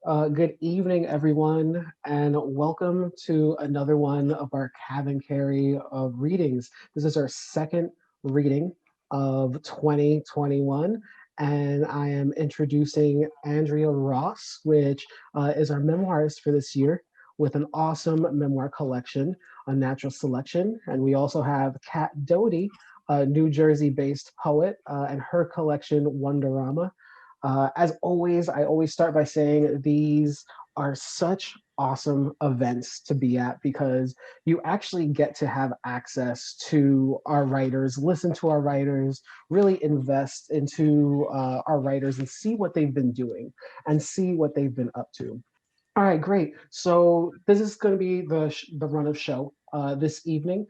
Good evening, everyone, and welcome to another one of our CavanKerry readings. This is our second reading of 2021, and I am introducing Andrea Ross, which is our memoirist for this year, with an awesome memoir collection, Unnatural Selection. And we also have Cat Doty, a New Jersey-based poet, and her collection, Wonderama. As always, I always start by saying these are such awesome events to be at because you actually get to have access to our writers, listen to our writers, really invest into our writers and see what they've been doing and see what they've been up to. All right, great. So this is going to be the run of show this evening.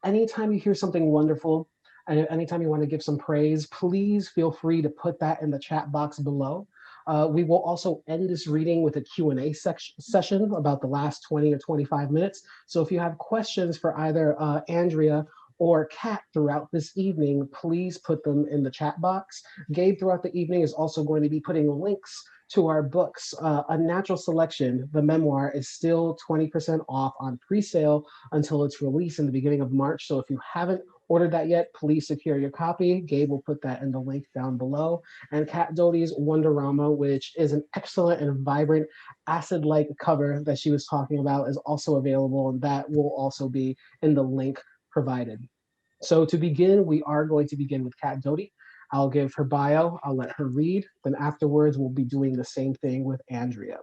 Anytime you hear something wonderful, and anytime you want to give some praise, please feel free to put that in the chat box below. We will also end this reading with a Q&A session about the last 20 or 25 minutes. So if you have questions for either Andrea or Kat throughout this evening, please put them in the chat box. Gabe throughout the evening is also going to be putting links to our books. Unnatural Selection, the memoir, is still 20% off on pre-sale until its release in the beginning of March. So if you haven't ordered that yet, please secure your copy. Gabe will put that in the link down below. And Kat Doty's Wonderama, which is an excellent and vibrant acid-like cover that she was talking about, is also available, and that will also be in the link provided. So to begin, we are going to begin with Kat Doty. I'll give her bio, I'll let her read, then afterwards we'll be doing the same thing with Andrea.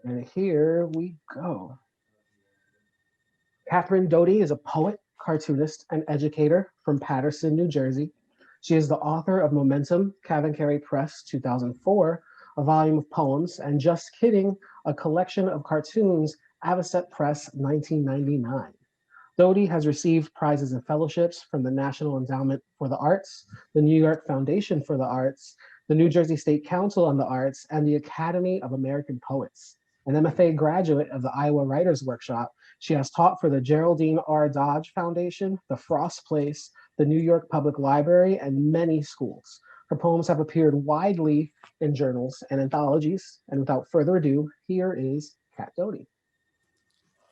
And here we go. Catherine Doty is a poet, cartoonist, and educator from Paterson, New Jersey. She is the author of Momentum, CavanKerry Press, 2004, a volume of poems, and Just Kidding, a collection of cartoons, Avocet Press, 1999. Doty has received prizes and fellowships from the National Endowment for the Arts, the New York Foundation for the Arts, the New Jersey State Council on the Arts, and the Academy of American Poets. An MFA graduate of the Iowa Writers Workshop, she has taught for the Geraldine R. Dodge Foundation, the Frost Place, the New York Public Library, and many schools. Her poems have appeared widely in journals and anthologies. And without further ado, here is Kat Doty.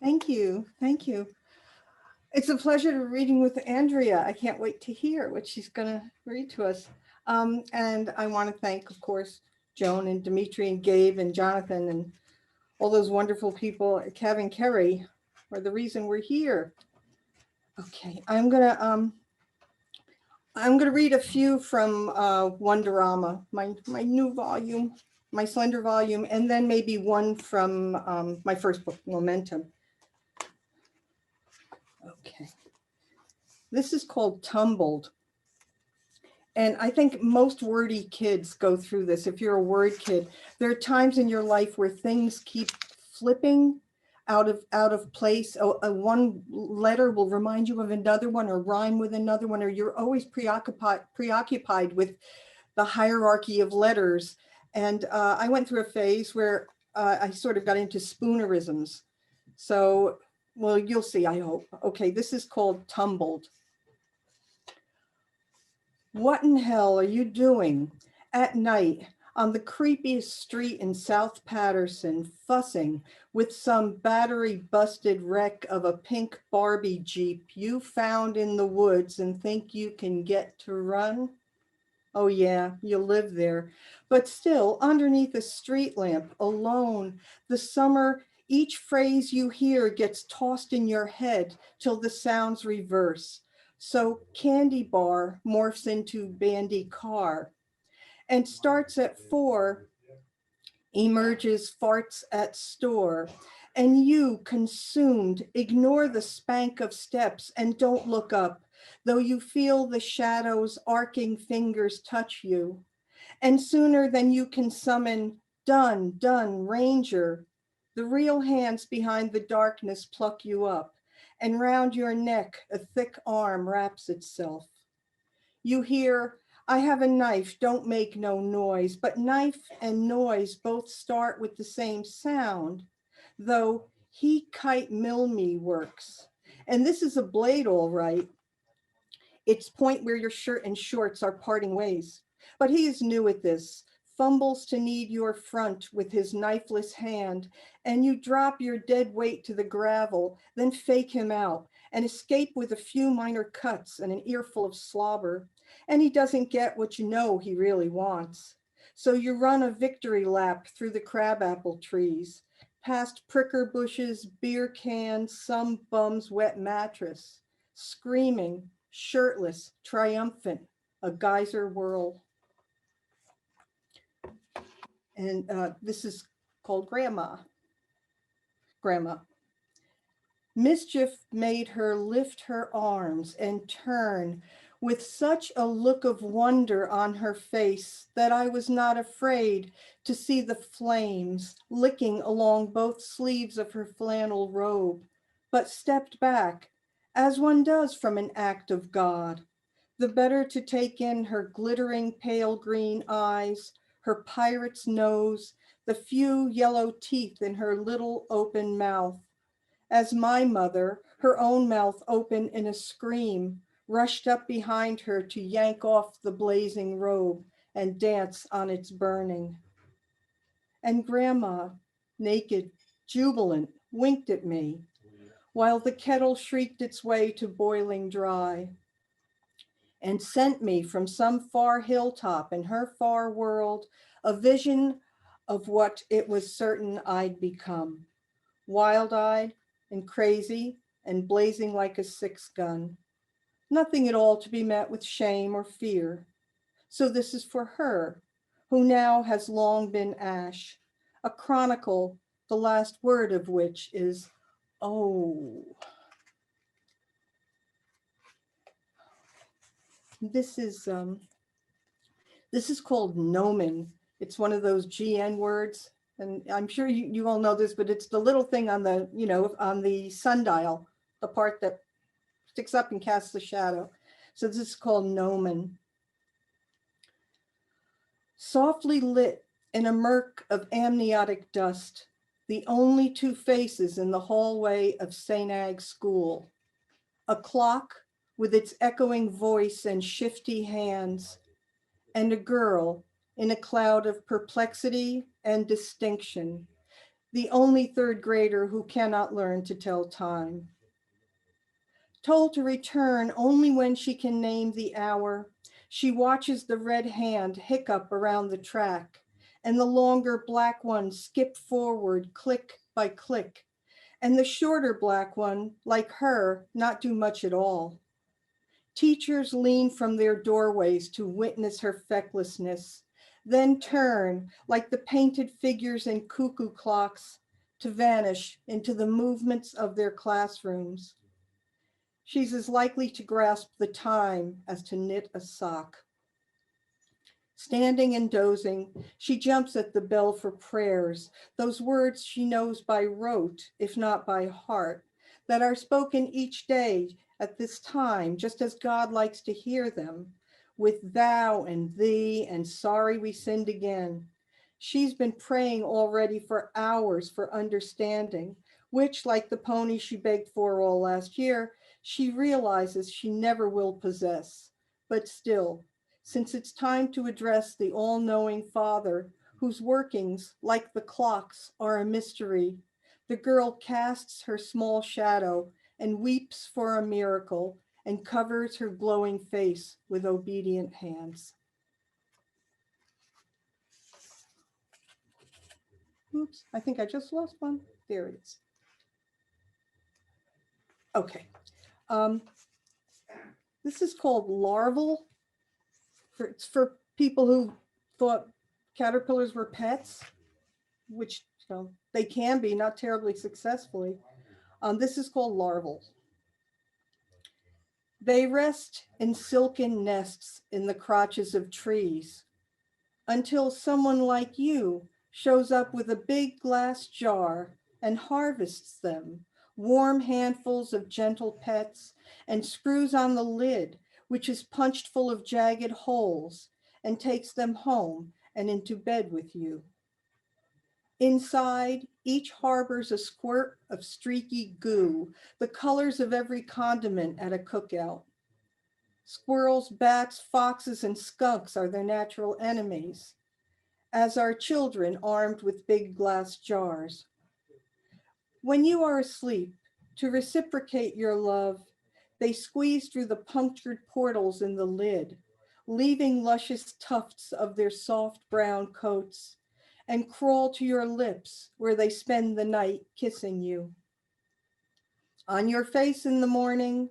Thank you. Thank you. It's a pleasure to reading with Andrea. I can't wait to hear what she's going to read to us. And I want to thank, of course, Joan and Dimitri and Gabe and Jonathan and all those wonderful people at CavanKerry are the reason we're here. Okay, I'm gonna read a few from Wonderama, my new volume, my slender volume, and then maybe one from my first book, Momentum. Okay. This is called Tumbled. And I think most wordy kids go through this. If you're a word kid, there are times in your life where things keep flipping out of place. One letter will remind you of another one or rhyme with another one, or you're always preoccupied with the hierarchy of letters. And I went through a phase where I sort of got into spoonerisms. So, well, you'll see, I hope. Okay, this is called Tumbled. What in hell are you doing at night on the creepiest street in South Paterson, fussing with some battery-busted wreck of a pink Barbie Jeep you found in the woods and think you can get to run? Oh yeah, you live there. But still, underneath a street lamp, alone, the summer, each phrase you hear gets tossed in your head till the sounds reverse. So candy bar morphs into bandy car and starts at 4, emerges farts at store. And you, consumed, ignore the spank of steps and don't look up, though you feel the shadows' arcing fingers touch you. And sooner than you can summon, done, ranger, the real hands behind the darkness pluck you up, and round your neck a thick arm wraps itself. You hear, I have a knife, don't make no noise, but knife and noise both start with the same sound, though he kite mill me works. And this is a blade, all right. It's point where your shirt and shorts are parting ways. But he is new at this, fumbles to knead your front with his knifeless hand, and you drop your dead weight to the gravel, then fake him out and escape with a few minor cuts and an earful of slobber, and he doesn't get what you know he really wants. So you run a victory lap through the crabapple trees, past pricker bushes, beer cans, some bum's wet mattress, screaming, shirtless, triumphant, a geyser whirl. And this is called Grandma. Grandma. Mischief made her lift her arms and turn with such a look of wonder on her face that I was not afraid to see the flames licking along both sleeves of her flannel robe, but stepped back, as one does from an act of God, the better to take in her glittering pale green eyes, her pirate's nose, the few yellow teeth in her little open mouth, as my mother, her own mouth open in a scream, rushed up behind her to yank off the blazing robe and dance on its burning. And Grandma, naked, jubilant, winked at me, while the kettle shrieked its way to boiling dry, and sent me from some far hilltop in her far world a vision of what it was certain I'd become, wild-eyed and crazy and blazing like a six-gun. Nothing at all to be met with shame or fear. So this is for her, who now has long been ash, a chronicle, the last word of which is, oh. This is called Nomen. It's one of those GN words. And I'm sure you all know this, but it's the little thing on the, on the sundial, the part that sticks up and casts the shadow. So this is called Nomen. Softly lit in a murk of amniotic dust, the only two faces in the hallway of St. Ag's School. A clock with its echoing voice and shifty hands, and a girl in a cloud of perplexity and distinction, the only third grader who cannot learn to tell time. Told to return only when she can name the hour, she watches the red hand hiccup around the track and the longer black one skip forward click by click, and the shorter black one, like her, not do much at all. Teachers lean from their doorways to witness her fecklessness, then turn, like the painted figures in cuckoo clocks, to vanish into the movements of their classrooms. She's as likely to grasp the time as to knit a sock. Standing and dozing, she jumps at the bell for prayers, those words she knows by rote, if not by heart, that are spoken each day at this time, just as God likes to hear them, with thou and thee and sorry we sinned again. She's been praying already for hours for understanding, which, like the pony she begged for all last year, she realizes she never will possess. But still, since it's time to address the all-knowing Father, whose workings, like the clocks, are a mystery, the girl casts her small shadow and weeps for a miracle and covers her glowing face with obedient hands. Oops, I think I just lost one. There it is. Okay. This is called Larval. It's for people who thought caterpillars were pets, which they can be, not terribly successfully. This is called Larval. They rest in silken nests in the crotches of trees until someone like you shows up with a big glass jar and harvests them, warm handfuls of gentle pets, and screws on the lid, which is punched full of jagged holes, and takes them home and into bed with you. Inside, each harbors a squirt of streaky goo, the colors of every condiment at a cookout. Squirrels, bats, foxes, and skunks are their natural enemies. as are children armed with big glass jars. When you are asleep, to reciprocate your love, they squeeze through the punctured portals in the lid, leaving luscious tufts of their soft brown coats, and crawl to your lips where they spend the night kissing you. On your face in the morning,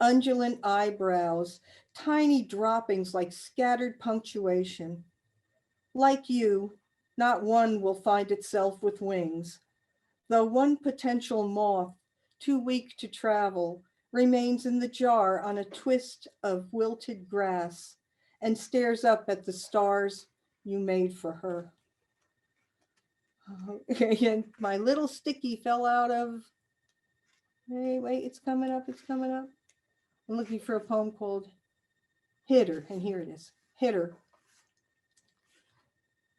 undulant eyebrows, tiny droppings like scattered punctuation. Like you, not one will find itself with wings, though one potential moth, too weak to travel, remains in the jar on a twist of wilted grass and stares up at the stars you made for her. And my little sticky fell out of, hey, wait, it's coming up, it's coming up. I'm looking for a poem called Hitter, and here it is. Hitter.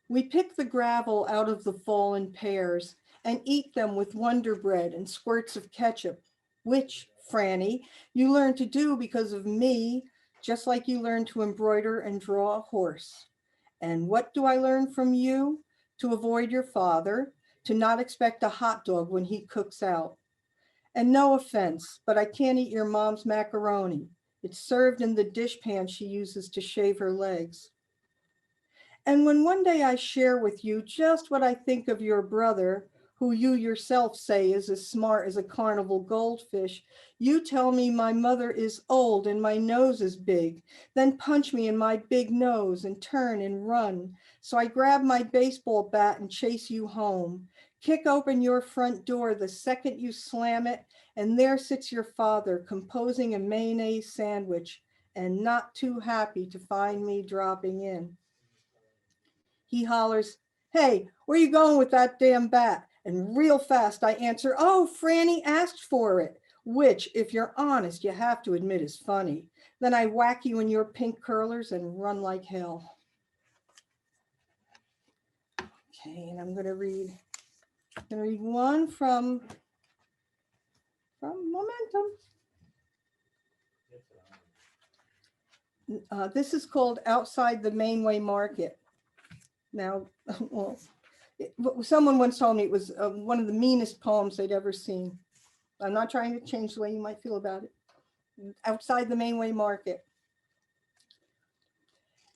We pick the gravel out of the fallen pears and eat them with Wonder Bread and squirts of ketchup, which, Franny, you learned to do because of me, just like you learned to embroider and draw a horse. And what do I learn from you? To avoid your father, to not expect a hot dog when he cooks out. And no offense, but I can't eat your mom's macaroni. It's served in the dishpan she uses to shave her legs. And when one day I share with you just what I think of your brother, who you yourself say is as smart as a carnival goldfish, you tell me my mother is old and my nose is big, then punch me in my big nose and turn and run. So I grab my baseball bat and chase you home, kick open your front door the second you slam it, and there sits your father composing a mayonnaise sandwich and not too happy to find me dropping in. He hollers, "Hey, where you going with that damn bat?" And real fast I answer, "Oh, Franny asked for it," which, if you're honest, you have to admit is funny. Then I whack you in your pink curlers and run like hell. Okay, and I'm gonna read one from Momentum. This is called Outside the Mainway Market. Now, well, someone once told me it was one of the meanest poems they'd ever seen. I'm not trying to change the way you might feel about it. Outside the Mainway Market.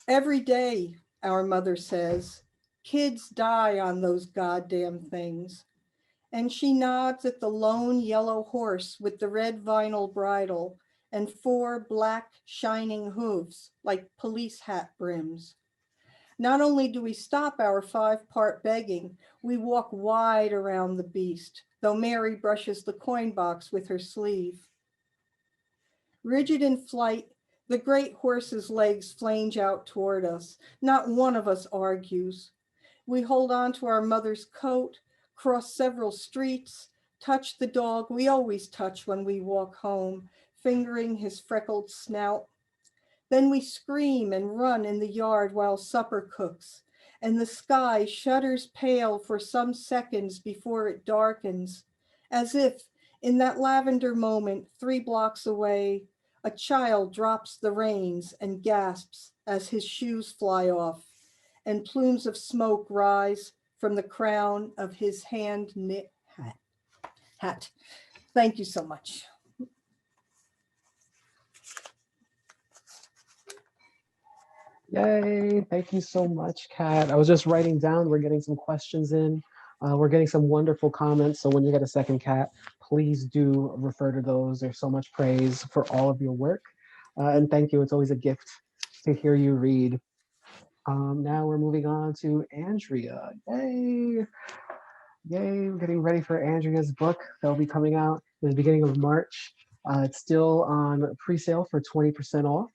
Every day, our mother says, kids die on those goddamn things. And she nods at the lone yellow horse with the red vinyl bridle and 4 black shining hooves like police hat brims. Not only do we stop our 5-part begging, we walk wide around the beast, though Mary brushes the coin box with her sleeve. Rigid in flight, the great horse's legs flange out toward us. Not one of us argues. We hold on to our mother's coat, cross several streets, touch the dog we always touch when we walk home, fingering his freckled snout. Then we scream and run in the yard while supper cooks, and the sky shudders pale for some seconds before it darkens, as if in that lavender moment 3 blocks away, a child drops the reins and gasps as his shoes fly off, and plumes of smoke rise from the crown of his hand-knit hat. Thank you so much. Yay, thank you so much, Kat. I was just writing down, we're getting some questions in. We're getting some wonderful comments. So when you get a second, Kat, please do refer to those. There's so much praise for all of your work. And thank you. It's always a gift to hear you read. Now we're moving on to Andrea. Yay. Yay, we're getting ready for Andrea's book. That'll be coming out in the beginning of March. It's still on pre-sale for 20% off.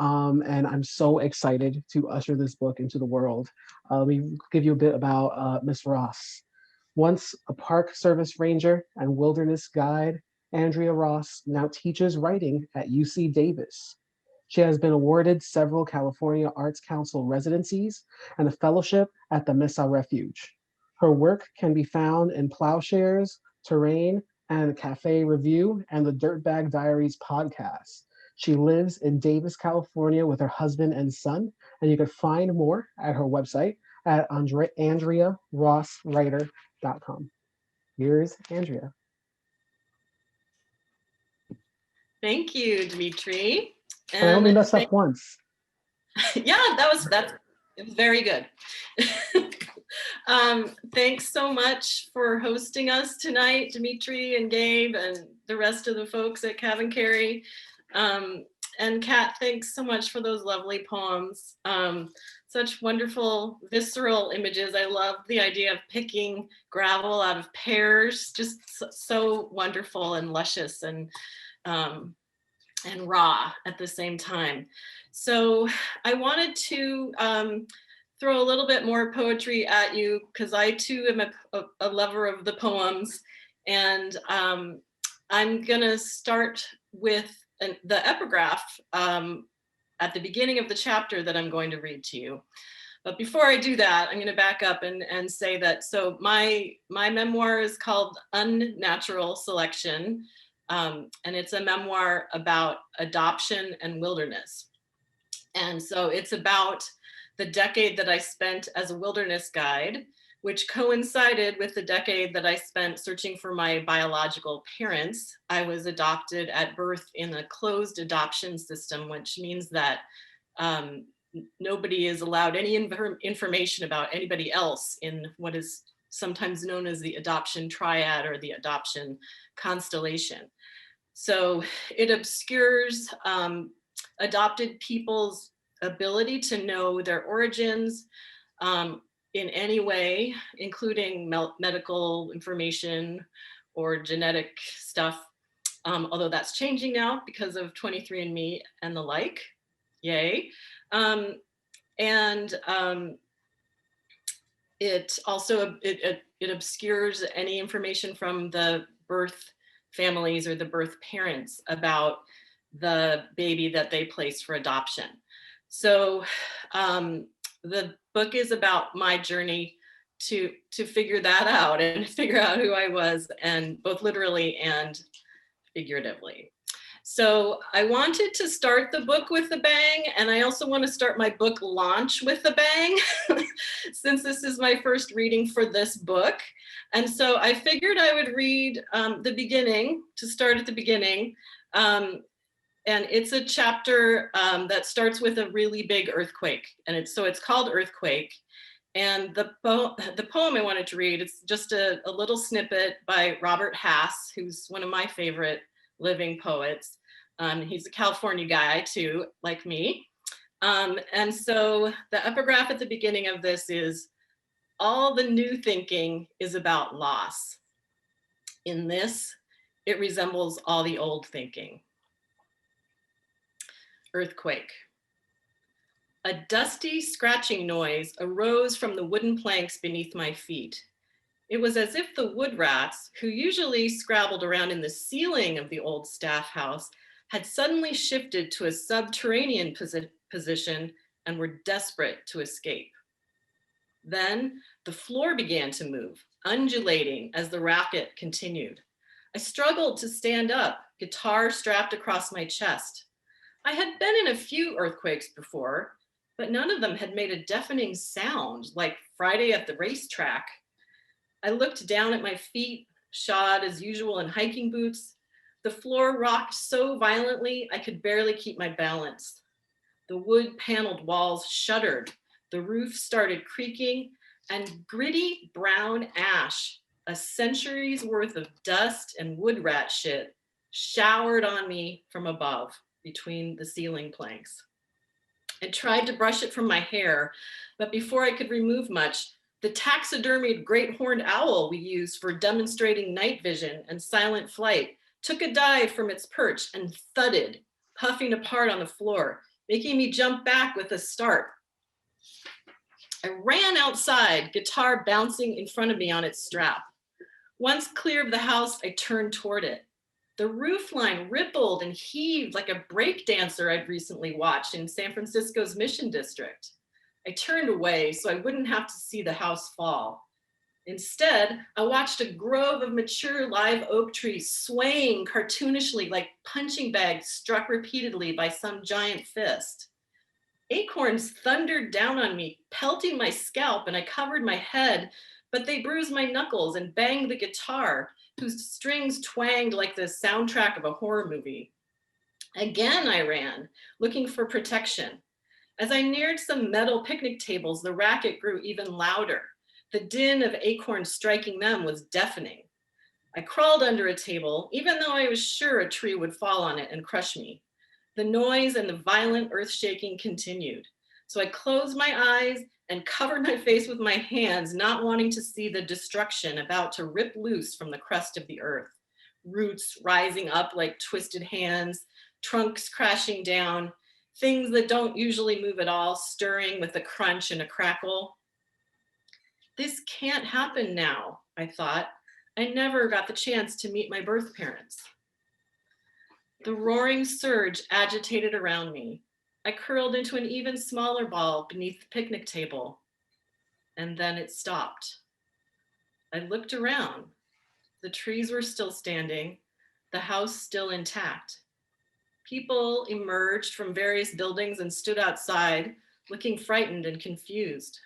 And I'm so excited to usher this book into the world. Let me give you a bit about Miss Ross. Once a Park Service ranger and wilderness guide, Andrea Ross now teaches writing at UC Davis. She has been awarded several California Arts Council residencies and a fellowship at the Mesa Refuge. Her work can be found in Plowshares, Terrain, and Cafe Review and the Dirtbag Diaries podcast. She lives in Davis, California with her husband and son, and you can find more at her website, at AndreaRossWriter.com. Here's Andrea. Thank you, Dimitri. And I only messed up once. Yeah, that's it was very good. Thanks so much for hosting us tonight, Dimitri and Gabe and the rest of the folks at CavanKerry. And Kat, thanks so much for those lovely poems. Such wonderful, visceral images. I love the idea of picking gravel out of pears, just so wonderful and luscious and raw at the same time. So I wanted to throw a little bit more poetry at you because I too am a lover of the poems. And I'm gonna start with the epigraph at the beginning of the chapter that I'm going to read to you. But before I do that, I'm gonna back up and say that, so my memoir is called Unnatural Selection. And it's a memoir about adoption and wilderness. And so it's about the decade that I spent as a wilderness guide, which coincided with the decade that I spent searching for my biological parents. I was adopted at birth in a closed adoption system, which means that nobody is allowed any information about anybody else in what is sometimes known as the adoption triad or the adoption constellation. So it obscures adopted people's ability to know their origins in any way, including medical information or genetic stuff, although that's changing now because of 23andMe and the like, yay. It also, it obscures any information from the birth families or the birth parents about the baby that they placed for adoption. So the book is about my journey to figure that out and figure out who I was, and both literally and figuratively. So I wanted to start the book with a bang, and I also want to start my book launch with a bang, since this is my first reading for this book. And so I figured I would read the beginning, to start at the beginning. And it's a chapter that starts with a really big earthquake. And it's called Earthquake. And the poem I wanted to read, it's just a little snippet by Robert Hass, who's one of my favorite living poets. He's a California guy too, like me. And so the epigraph at the beginning of this is, all the new thinking is about loss. In this, it resembles all the old thinking. Earthquake. A dusty scratching noise arose from the wooden planks beneath my feet. It was as if the wood rats, who usually scrabbled around in the ceiling of the old staff house, had suddenly shifted to a subterranean position and were desperate to escape. Then the floor began to move, undulating as the racket continued. I struggled to stand up, guitar strapped across my chest. I had been in a few earthquakes before, but none of them had made a deafening sound like Friday at the racetrack. I looked down at my feet, shod as usual in hiking boots. The floor rocked so violently I could barely keep my balance. The wood paneled walls shuddered. The roof started creaking, and gritty brown ash, a century's worth of dust and wood rat shit, showered on me from above between the ceiling planks. I tried to brush it from my hair, but before I could remove much, the taxidermied great horned owl we use for demonstrating night vision and silent flight took a dive from its perch and thudded, puffing apart on the floor, making me jump back with a start. I ran outside, guitar bouncing in front of me on its strap. Once clear of the house, I turned toward it. The roofline rippled and heaved like a break dancer I'd recently watched in San Francisco's Mission District. I turned away so I wouldn't have to see the house fall. Instead, I watched a grove of mature live oak trees swaying cartoonishly like punching bags struck repeatedly by some giant fist. Acorns thundered down on me, pelting my scalp, and I covered my head, but they bruised my knuckles and banged the guitar, whose strings twanged like the soundtrack of a horror movie. Again, I ran, looking for protection. As I neared some metal picnic tables, the racket grew even louder. The din of acorns striking them was deafening. I crawled under a table, even though I was sure a tree would fall on it and crush me. The noise and the violent earth shaking continued. So I closed my eyes and covered my face with my hands, not wanting to see the destruction about to rip loose from the crust of the earth. Roots rising up like twisted hands, trunks crashing down, things that don't usually move at all, stirring with a crunch and a crackle. This can't happen now, I thought. I never got the chance to meet my birth parents. The roaring surge agitated around me. I curled into an even smaller ball beneath the picnic table, and then it stopped. I looked around. The trees were still standing, the house still intact. People emerged from various buildings and stood outside, looking frightened and confused.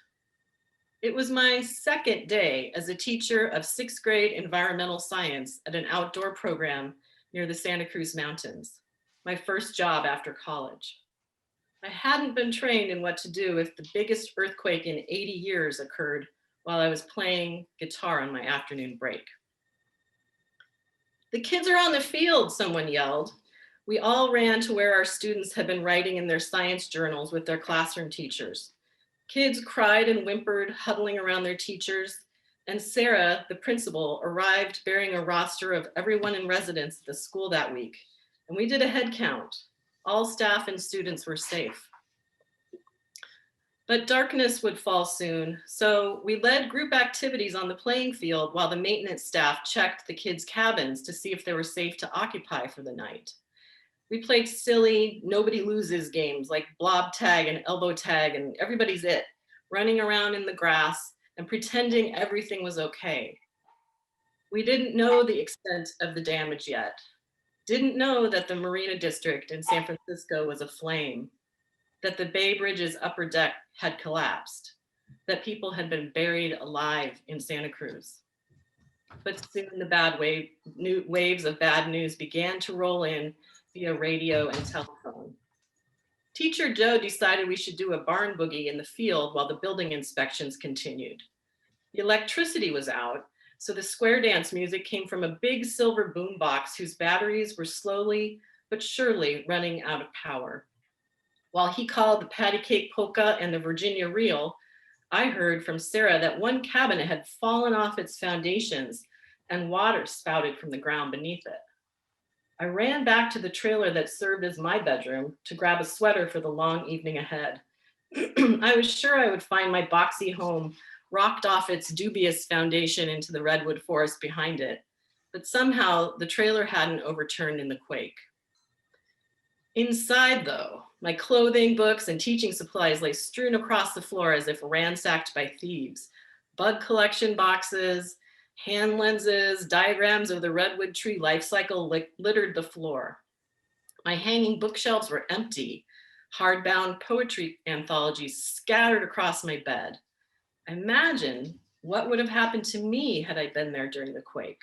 It was my second day as a teacher of 6th grade environmental science at an outdoor program near the Santa Cruz Mountains, my first job after college. I hadn't been trained in what to do if the biggest earthquake in 80 years occurred while I was playing guitar on my afternoon break. "The kids are on the field," someone yelled. We all ran to where our students had been writing in their science journals with their classroom teachers. Kids cried and whimpered, huddling around their teachers, and Sarah, the principal, arrived bearing a roster of everyone in residence at the school that week, and we did a head count. All staff and students were safe. But darkness would fall soon, so we led group activities on the playing field while the maintenance staff checked the kids' cabins to see if they were safe to occupy for the night. We played silly, nobody loses games like blob tag and elbow tag and everybody's it, running around in the grass and pretending everything was okay. We didn't know the extent of the damage yet. Didn't know that the Marina District in San Francisco was aflame, that the Bay Bridge's upper deck had collapsed, that people had been buried alive in Santa Cruz. But soon the waves of bad news began to roll in via radio and telephone. Teacher Joe decided we should do a barn boogie in the field while the building inspections continued. The electricity was out, so the square dance music came from a big silver boombox whose batteries were slowly but surely running out of power. While he called the patty cake polka and the Virginia reel, I heard from Sarah that one cabinet had fallen off its foundations and water spouted from the ground beneath it. I ran back to the trailer that served as my bedroom to grab a sweater for the long evening ahead. I was sure I would find my boxy home rocked off its dubious foundation into the redwood forest behind it, but somehow the trailer hadn't overturned in the quake. Inside, though, my clothing, books, and teaching supplies lay strewn across the floor as if ransacked by thieves. Bug collection boxes, hand lenses, diagrams of the redwood tree life cycle littered the floor. My hanging bookshelves were empty, hardbound poetry anthologies scattered across my bed. Imagine what would have happened to me had I been there during the quake.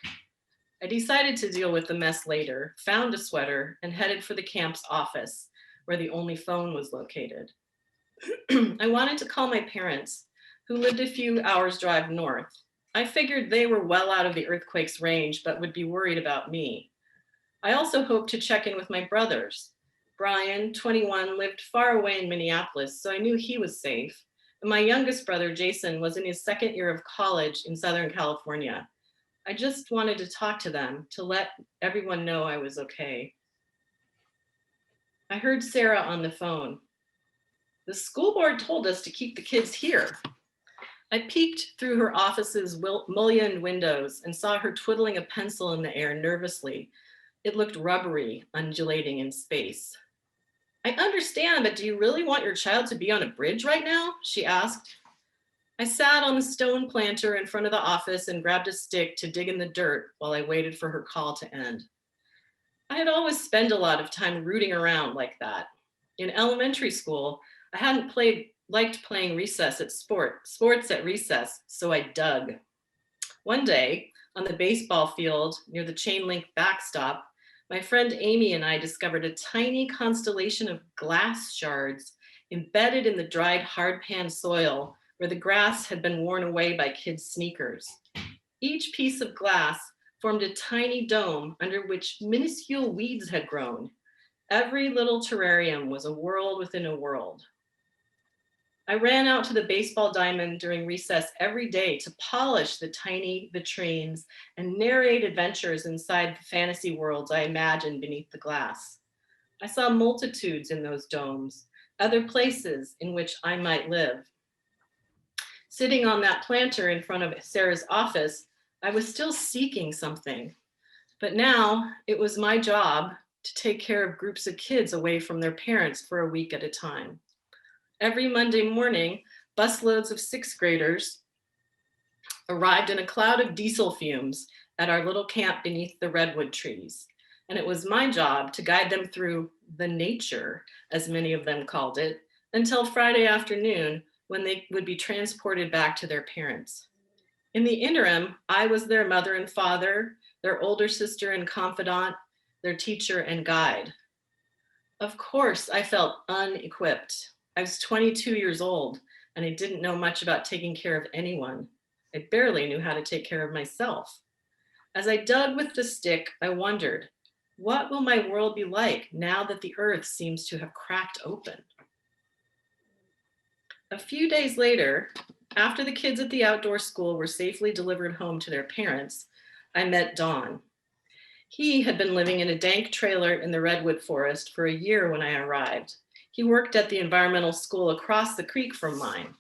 I decided to deal with the mess later, found a sweater, and headed for the camp's office, where the only phone was located. I wanted to call my parents, who lived a few hours' drive north. I figured they were well out of the earthquake's range, but would be worried about me. I also hoped to check in with my brothers. Brian, 21, lived far away in Minneapolis, so I knew he was safe. And my youngest brother, Jason, was in his second year of college in Southern California. I just wanted to talk to them, to let everyone know I was okay. I heard Sarah on the phone. "The school board told us to keep the kids here." I peeked through her office's mullioned windows and saw her twiddling a pencil in the air nervously. It looked rubbery, undulating in space. "I understand, but do you really want your child to be on a bridge right now?" she asked. I sat on the stone planter in front of the office and grabbed a stick to dig in the dirt while I waited for her call to end. I had always spent a lot of time rooting around like that. In elementary school, I hadn't liked playing recess at sports at recess, so I dug. One day, on the baseball field near the chain link backstop, my friend Amy and I discovered a tiny constellation of glass shards embedded in the dried hardpan soil where the grass had been worn away by kids' sneakers. Each piece of glass formed a tiny dome under which minuscule weeds had grown. Every little terrarium was a world within a world. I ran out to the baseball diamond during recess every day to polish the tiny vitrines and narrate adventures inside the fantasy worlds I imagined beneath the glass. I saw multitudes in those domes, other places in which I might live. Sitting on that planter in front of Sarah's office, I was still seeking something. But now it was my job to take care of groups of kids away from their parents for a week at a time. Every Monday morning, busloads of sixth graders arrived in a cloud of diesel fumes at our little camp beneath the redwood trees. And it was my job to guide them through the nature, as many of them called it, until Friday afternoon when they would be transported back to their parents. In the interim, I was their mother and father, their older sister and confidant, their teacher and guide. Of course, I felt unequipped. I was 22 years old and I didn't know much about taking care of anyone. I barely knew how to take care of myself. As I dug with the stick, I wondered, what will my world be like now that the earth seems to have cracked open? A few days later, after the kids at the outdoor school were safely delivered home to their parents, I met Don. He had been living in a dank trailer in the redwood forest for a year when I arrived. He worked at the environmental school across the creek from mine.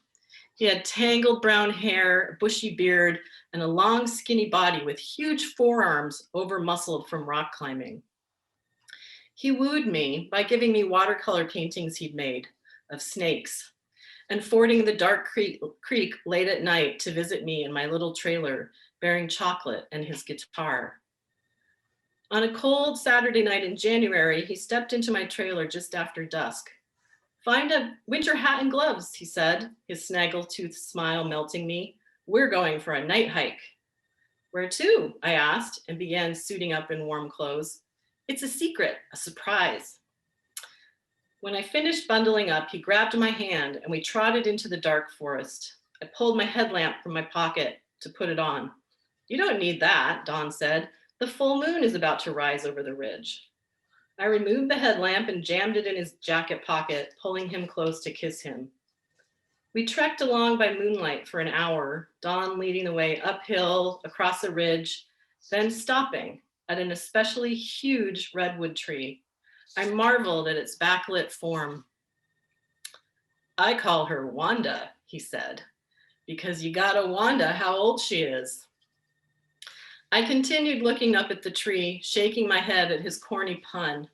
He had tangled brown hair, a bushy beard, and a long, skinny body with huge forearms over-muscled from rock climbing. He wooed me by giving me watercolor paintings he'd made of snakes and fording the dark creek late at night to visit me in my little trailer, bearing chocolate and his guitar. On a cold Saturday night in January, he stepped into my trailer just after dusk. "Find a winter hat and gloves," he said, his snaggletooth smile melting me. "We're going for a night hike." "Where to?" I asked and began suiting up in warm clothes. "It's a secret, a surprise." When I finished bundling up, he grabbed my hand and we trotted into the dark forest. I pulled my headlamp from my pocket to put it on. "You don't need that," Don said. "The full moon is about to rise over the ridge." I removed the headlamp and jammed it in his jacket pocket, pulling him close to kiss him. We trekked along by moonlight for an hour, Don leading the way uphill, across a ridge, then stopping at an especially huge redwood tree. I marveled at its backlit form. "I call her Wanda," he said, "because you gotta wonder how old she is." I continued looking up at the tree, shaking my head at his corny pun.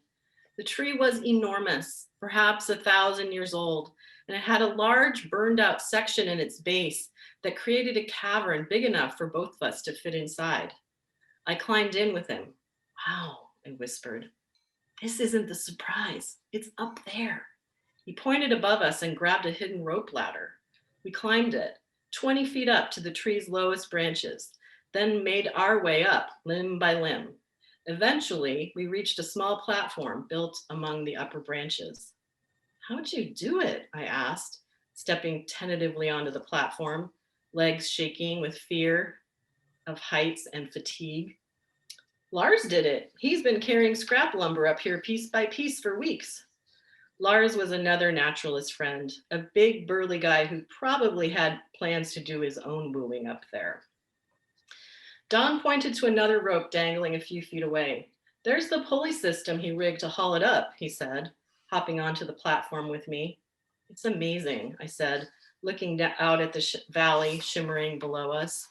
The tree was enormous, perhaps 1,000 years old, and it had a large burned out section in its base that created a cavern big enough for both of us to fit inside. I climbed in with him. "Wow," I whispered. "This isn't the surprise, it's up there." He pointed above us and grabbed a hidden rope ladder. We climbed it, 20 feet up to the tree's lowest branches, then made our way up limb by limb. Eventually, we reached a small platform built among the upper branches. "How'd you do it?" I asked, stepping tentatively onto the platform, legs shaking with fear of heights and fatigue. "Lars did it. He's been carrying scrap lumber up here piece by piece for weeks." Lars was another naturalist friend, a big burly guy who probably had plans to do his own wooing up there. Don pointed to another rope dangling a few feet away. "There's the pulley system he rigged to haul it up," he said, hopping onto the platform with me. "It's amazing," I said, looking out at the valley shimmering below us.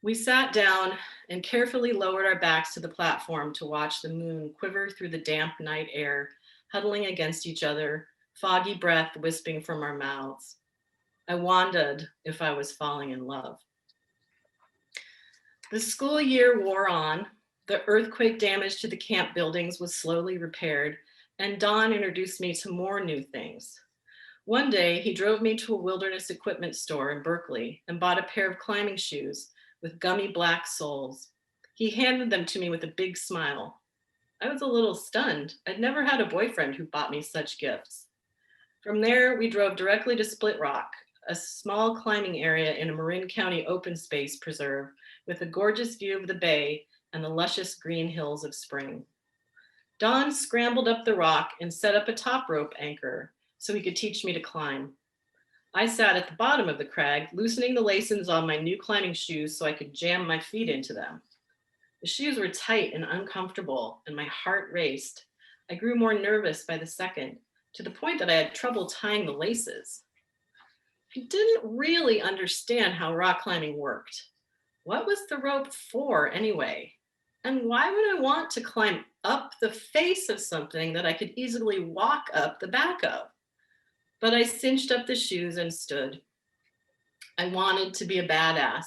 We sat down and carefully lowered our backs to the platform to watch the moon quiver through the damp night air, huddling against each other, foggy breath wisping from our mouths. I wondered if I was falling in love. The school year wore on. The earthquake damage to the camp buildings was slowly repaired, and Don introduced me to more new things. One day, he drove me to a wilderness equipment store in Berkeley and bought a pair of climbing shoes with gummy black soles. He handed them to me with a big smile. I was a little stunned. I'd never had a boyfriend who bought me such gifts. From there, we drove directly to Split Rock, a small climbing area in a Marin County open space preserve with a gorgeous view of the bay and the luscious green hills of spring. Don scrambled up the rock and set up a top rope anchor so he could teach me to climb. I sat at the bottom of the crag, loosening the lacings on my new climbing shoes so I could jam my feet into them. The shoes were tight and uncomfortable, and my heart raced. I grew more nervous by the second, to the point that I had trouble tying the laces. I didn't really understand how rock climbing worked. What was the rope for anyway? And why would I want to climb up the face of something that I could easily walk up the back of? But I cinched up the shoes and stood. I wanted to be a badass.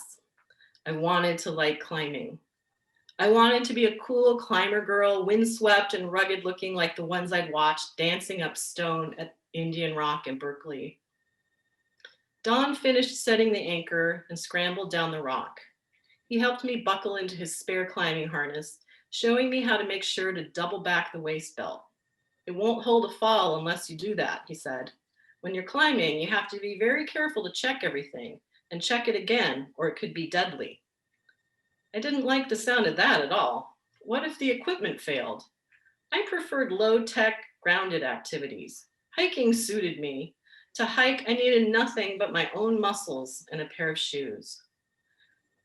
I wanted to like climbing. I wanted to be a cool climber girl, windswept and rugged looking like the ones I'd watched dancing up stone at Indian Rock in Berkeley. Don finished setting the anchor and scrambled down the rock. He helped me buckle into his spare climbing harness, showing me how to make sure to double back the waist belt. It won't hold a fall unless you do that, he said. When you're climbing, you have to be very careful to check everything and check it again, or it could be deadly. I didn't like the sound of that at all. What if the equipment failed? I preferred low-tech, grounded activities. Hiking suited me. To hike, I needed nothing but my own muscles and a pair of shoes.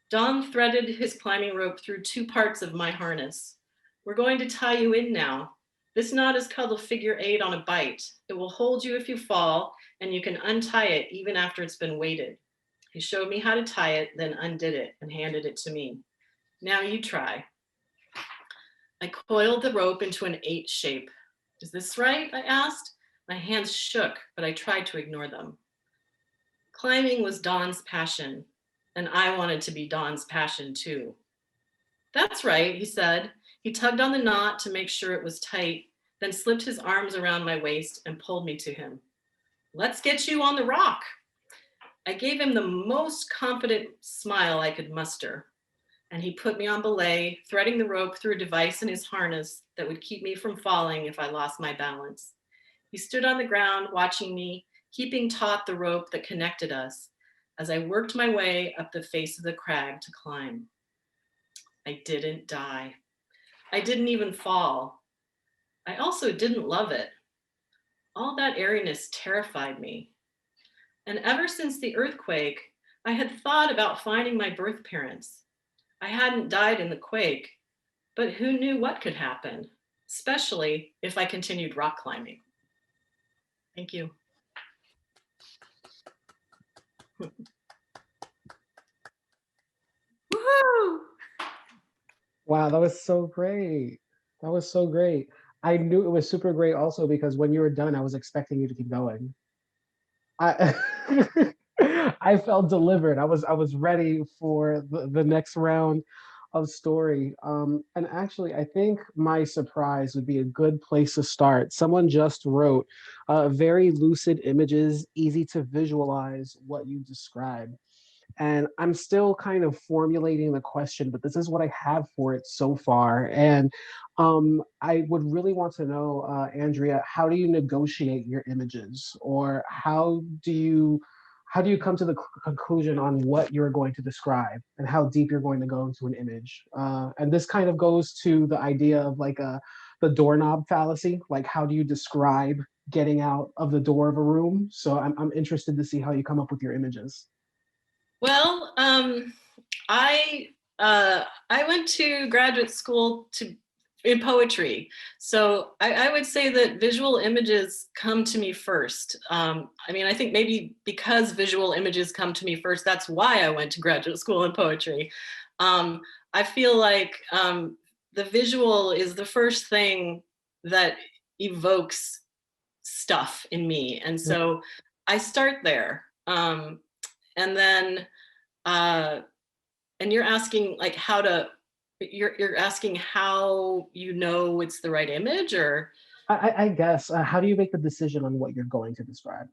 Don threaded his climbing rope through two parts of my harness. We're going to tie you in now. This knot is called a figure 8 on a bite. It will hold you if you fall, and you can untie it even after it's been weighted. He showed me how to tie it, then undid it and handed it to me. Now you try. I coiled the rope into an 8 shape. Is this right? I asked. My hands shook, but I tried to ignore them. Climbing was Don's passion, and I wanted to be Don's passion too. That's right, he said. He tugged on the knot to make sure it was tight, then slipped his arms around my waist and pulled me to him. Let's get you on the rock. I gave him the most confident smile I could muster, and he put me on belay, threading the rope through a device in his harness that would keep me from falling if I lost my balance. He stood on the ground watching me, keeping taut the rope that connected us as I worked my way up the face of the crag to climb. I didn't die. I didn't even fall. I also didn't love it. All that airiness terrified me. And ever since the earthquake, I had thought about finding my birth parents. I hadn't died in the quake, but who knew what could happen, especially if I continued rock climbing. Thank you. Woohoo! Wow, that was so great. That was so great. I knew it was super great also because when you were done, I was expecting you to keep going. I I felt delivered. I was ready for the next round of story. And actually, I think my surprise would be a good place to start. Someone just wrote very lucid images, easy to visualize what you described. And I'm still kind of formulating the question, but this is what I have for it so far. And I would really want to know, Andrea, how do you negotiate your images, or how do you come to the conclusion on what you're going to describe and how deep you're going to go into an image? And this kind of goes to the idea of like the doorknob fallacy. Like, how do you describe getting out of the door of a room? So I'm interested to see how you come up with your images. Well, I went to graduate school in poetry, so I would say that visual images come to me first. I mean, I think maybe because visual images come to me first, that's why I went to graduate school in poetry. I feel like the visual is the first thing that evokes stuff in me, and so I start there. And then and you're asking like you're asking how you know it's the right image, or I guess, how do you make the decision on what you're going to describe?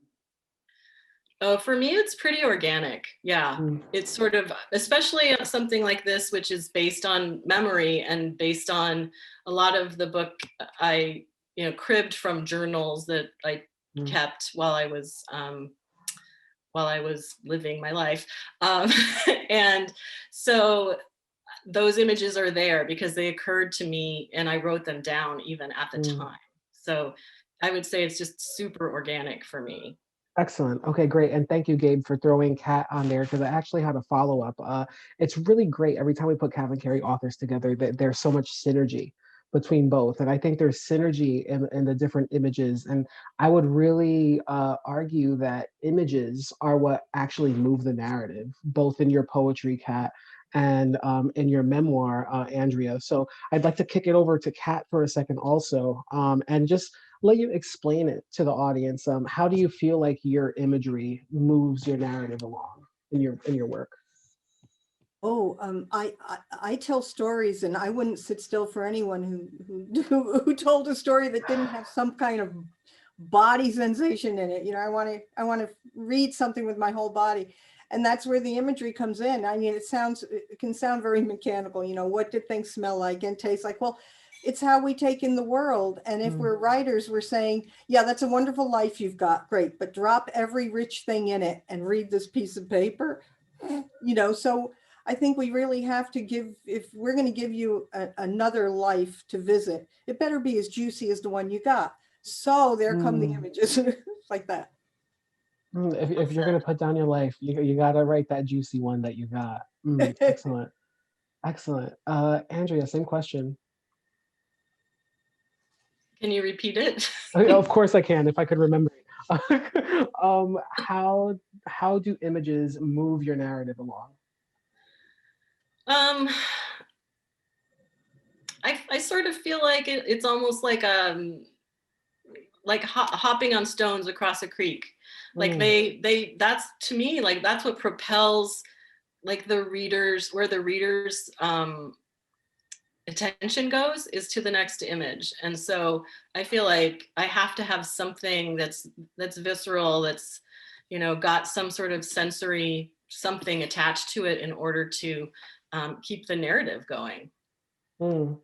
Oh, for me, it's pretty organic. Yeah. Mm, It's sort of, especially something like this, which is based on memory and based on a lot of the book I, cribbed from journals that I mm, kept while I was living my life. Um, and so those images are there because they occurred to me and I wrote them down even at the mm. time. So I would say it's just super organic for me. Excellent. Okay, great. And thank you, Gabe, for throwing Kat on there because I actually had a follow up. It's really great every time we put CavanKerry authors together that there's so much synergy between both. And I think there's synergy in the different images. And I would really argue that images are what actually move the narrative, both in your poetry, Kat, and in your memoir, Andrea. So I'd like to kick it over to Kat for a second also, and just let you explain it to the audience. How do you feel like your imagery moves your narrative along in your work? Oh, I tell stories, and I wouldn't sit still for anyone who told a story that didn't have some kind of body sensation in it. You know, I want to read something with my whole body, and that's where the imagery comes in. I mean, it can sound very mechanical. You know, what did things smell like and taste like? Well, it's how we take in the world. And if Mm, we're writers, we're saying, yeah, that's a wonderful life you've got, great, but drop every rich thing in it and read this piece of paper. You know, so I think we really have to give, if we're going to give you another life to visit, it better be as juicy as the one you got. So there come the mm, images like that. if you're gonna put down your life, you gotta write that juicy one that you got. Excellent, excellent. Andrea, same question. Can you repeat it? Of course I can, if I could remember it. How do images move your narrative along? um, I sort of feel like it's almost like hopping on stones across a creek. Like Mm, that's to me, like that's what propels like the readers, where the readers attention goes is to the next image. And so I feel like I have to have something that's visceral, that's got some sort of sensory something attached to it in order to keep the narrative going. mm.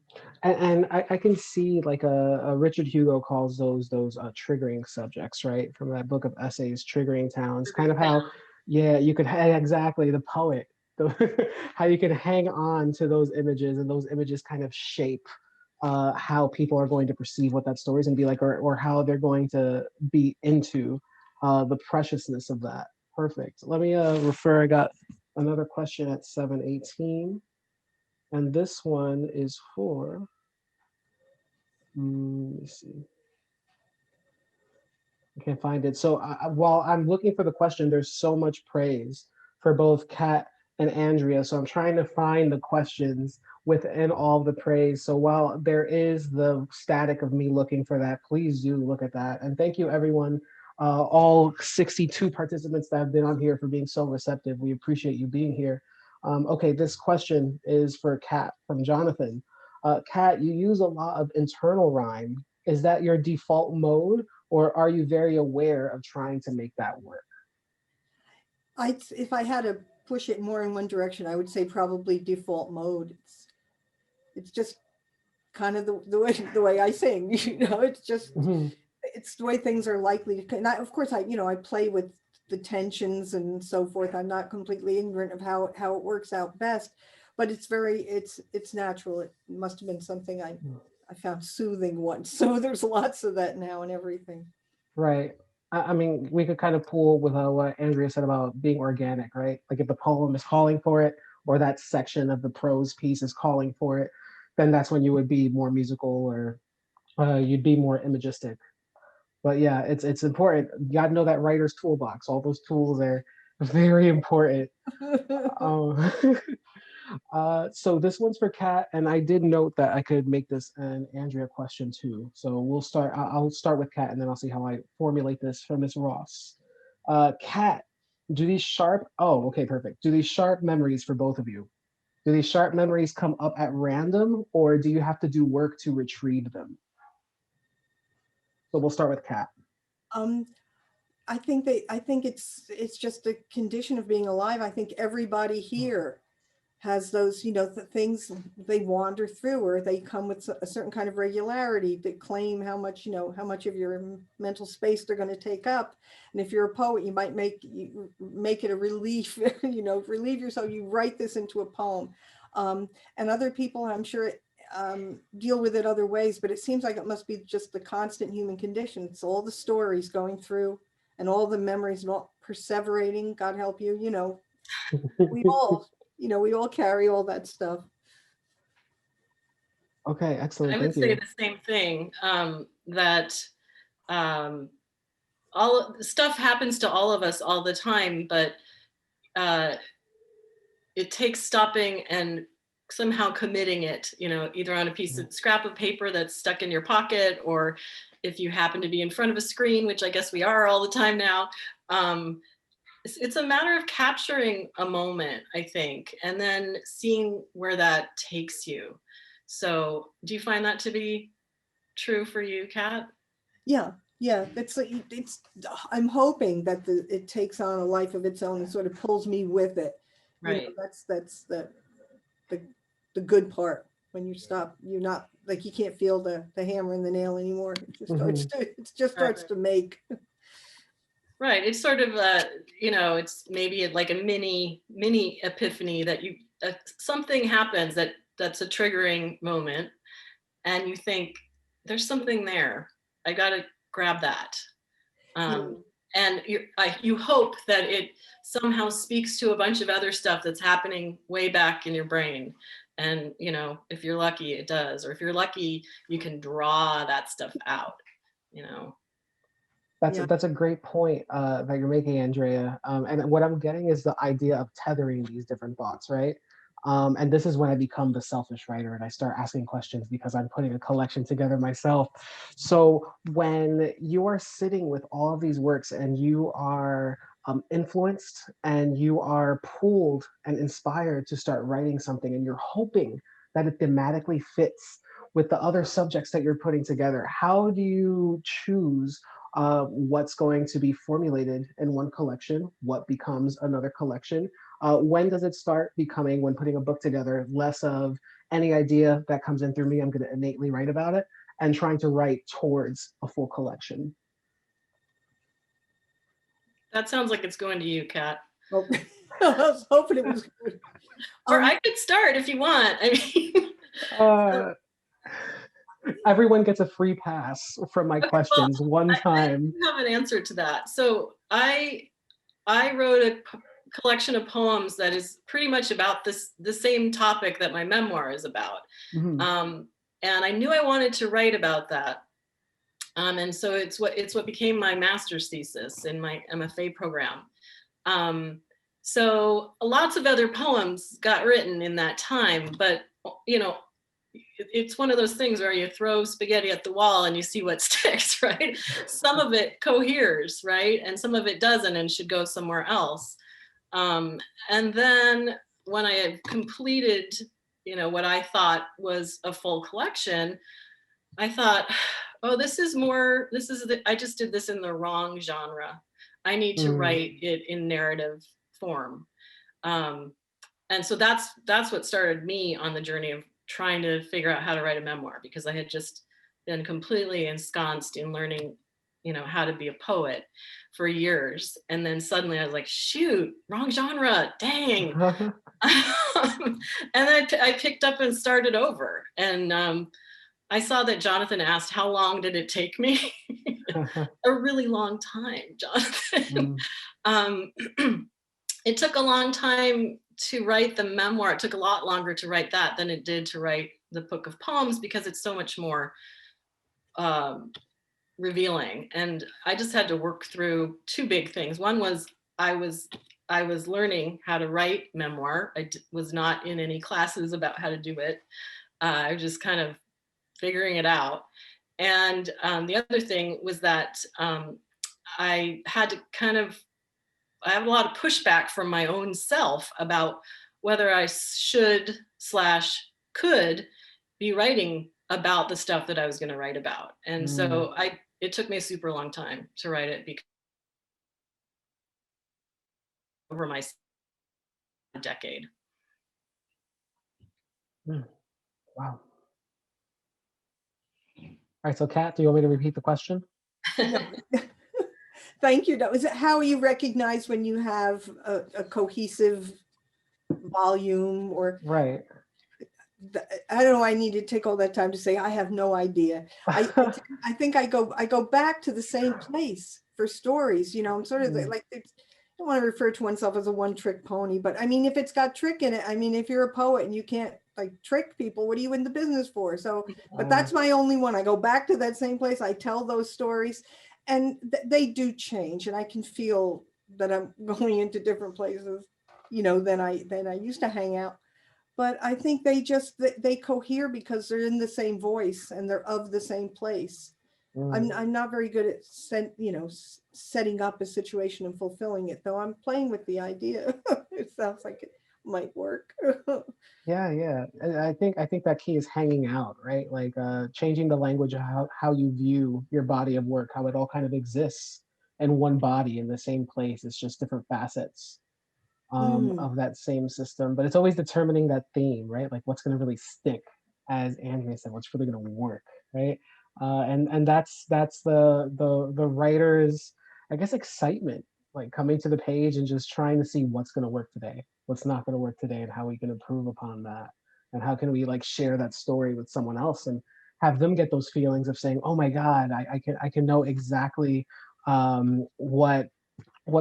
And I can see like a Richard Hugo calls those triggering subjects, right? From that book of essays, Triggering Towns. Kind of how, yeah, you could exactly the poet, how you can hang on to those images and those images kind of shape how people are going to perceive what that story is and be like, or how they're going to be into the preciousness of that. Perfect. Let me refer. I got another question at 7:18. And this one is for, let me see, I can't find it. So while I'm looking for the question, there's so much praise for both Kat and Andrea. So I'm trying to find the questions within all the praise. So while there is the static of me looking for that, please do look at that. And thank you, everyone, all 62 participants that have been on here for being so receptive. We appreciate you being here. Okay, this question is for Kat from Jonathan. Kat, you use a lot of internal rhyme. Is that your default mode? Or are you very aware of trying to make that work? If I had to push it more in one direction, I would say probably default mode. It's just kind of the way I sing. You know, Mhm. it's the way things are likely to. And of course, I play with the tensions and so forth. I'm not completely ignorant of how it works out best, but it's natural. It must have been something I found soothing once. So there's lots of that now and everything. Right. I mean, we could kind of pull with what Andrea said about being organic, right? Like if the poem is calling for it, or that section of the prose piece is calling for it, then that's when you would be more musical, or you'd be more imagistic. But yeah, it's important. You got to know that writer's toolbox. All those tools are very important. Um, so this one's for Kat, and I did note that I could make this an Andrea question too. So we'll start. I'll start with Kat, and then I'll see how I formulate this for Miss Ross. Kat, do these sharp? Oh, okay, perfect. Do these sharp memories for both of you? Do these sharp memories come up at random, or do you have to do work to retrieve them? So we'll start with Kat. um, I think it's just a condition of being alive. I think everybody here has those, the things they wander through, or they come with a certain kind of regularity that claim how much of your mental space they're going to take up. And if you're a poet, you might make it a relief, relieve yourself. You write this into a poem. And other people, I'm sure, deal with it other ways, but it seems like it must be just the constant human condition. It's all the stories going through and all the memories and all perseverating, God help you, we all, we all carry all that stuff. Okay, excellent. I would Thank say you. the same thing, that all stuff happens to all of us all the time, but it takes stopping and somehow committing it, either on a piece of scrap of paper that's stuck in your pocket, or if you happen to be in front of a screen, which I guess we are all the time now. It's a matter of capturing a moment, I think, and then seeing where that takes you. So do you find that to be true for you, Kat? Yeah. It's I'm hoping that it takes on a life of its own and sort of pulls me with it. Right. That's the good part. When you stop, you're not like, you can't feel the hammer and the nail anymore. It just starts to make. Right. It's sort of it's maybe like a mini epiphany that something happens that's a triggering moment, and you think there's something there. I got to grab that. And you hope that it somehow speaks to a bunch of other stuff that's happening way back in your brain. And, if you're lucky, it does. Or if you're lucky, you can draw that stuff out, That's a great point that you're making, Andrea. And what I'm getting is the idea of tethering these different thoughts, right? And this is when I become the selfish writer and I start asking questions because I'm putting a collection together myself. So when you are sitting with all of these works and you are influenced and you are pulled and inspired to start writing something, and you're hoping that it thematically fits with the other subjects that you're putting together, how do you choose what's going to be formulated in one collection, what becomes another collection? When does it start becoming, when putting a book together, less of any idea that comes in through me, I'm going to innately write about it, and trying to write towards a full collection? That sounds like it's going to you, Kat. Oh, I was hoping it was good. Or I could start if you want. Everyone gets a free pass from my questions one time. I have an answer to that. So I wrote a collection of poems that is pretty much about the same topic that my memoir is about. Mm-hmm. And I knew I wanted to write about that. And so it's what became my master's thesis in my MFA program. So lots of other poems got written in that time, but it's one of those things where you throw spaghetti at the wall and you see what sticks, right? Some of it coheres, right? And some of it doesn't and should go somewhere else. And then when I had completed, what I thought was a full collection, I thought, oh, I just did this in the wrong genre. I need to write it in narrative form. And so that's what started me on the journey of trying to figure out how to write a memoir, because I had just been completely ensconced in learning, how to be a poet for years. And then suddenly I was like, shoot, wrong genre, dang. And then I picked up and started over. And I saw that Jonathan asked, how long did it take me? A really long time, Jonathan. It took a long time to write the memoir. It took a lot longer to write that than it did to write the book of poems, because it's so much more revealing. And I just had to work through two big things. One was I was learning how to write memoir. I was not in any classes about how to do it. I was just kind of figuring it out. And the other thing was that I had to I have a lot of pushback from my own self about whether I should / could be writing about the stuff that I was going to write about. And so it took me a super long time to write it, over my decade. Wow. All right, so Kat, do you want me to repeat the question? No. Thank you. Is it how you recognize when you have a cohesive volume, or Right. I don't know. I need to take all that time to say I have no idea. I think I go back to the same place for stories. You know, I'm sort of like, I don't want to refer to oneself as a one-trick pony, but I mean, if it's got trick in it, I mean, if you're a poet and you can't like trick people, what are you in the business for? So, but that's my only one. I go back to that same place. I tell those stories, and they do change, and I can feel that I'm going into different places, you know, than I used to hang out. But I think they cohere because they're in the same voice and they're of the same place. I'm not very good at setting up a situation and fulfilling it, though I'm playing with the idea. It sounds like it might work. Yeah. And I think that key is hanging out, right? Like changing the language of how you view your body of work, how it all kind of exists in one body in the same place. It's just different facets of that same system. But it's always determining that theme, right? Like what's going to really stick, as Andrea said, what's really going to work, right? And that's the writer's, I guess, excitement, like coming to the page and just trying to see what's going to work today, what's not going to work today, and how we can improve upon that, and how can we like share that story with someone else and have them get those feelings of saying, oh my God, I can know exactly what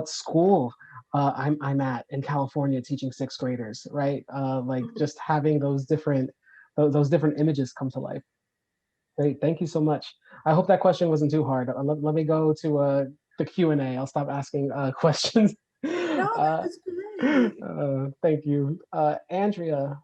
school I'm at in California teaching sixth graders, right? Like just having those different images come to life. Great, thank you so much. I hope that question wasn't too hard. Let me go to the Q&A. I'll stop asking questions. No, that was great. Thank you. Andrea,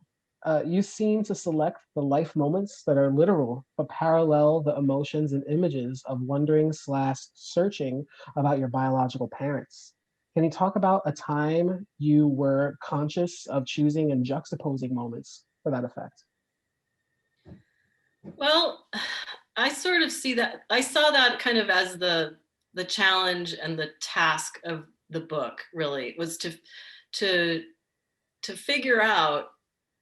you seem to select the life moments that are literal, but parallel the emotions and images of wondering slash searching about your biological parents. Can you talk about a time you were conscious of choosing and juxtaposing moments for that effect? Well, I sort of see that. I saw that kind of as the challenge and the task of the book. Really, was to figure out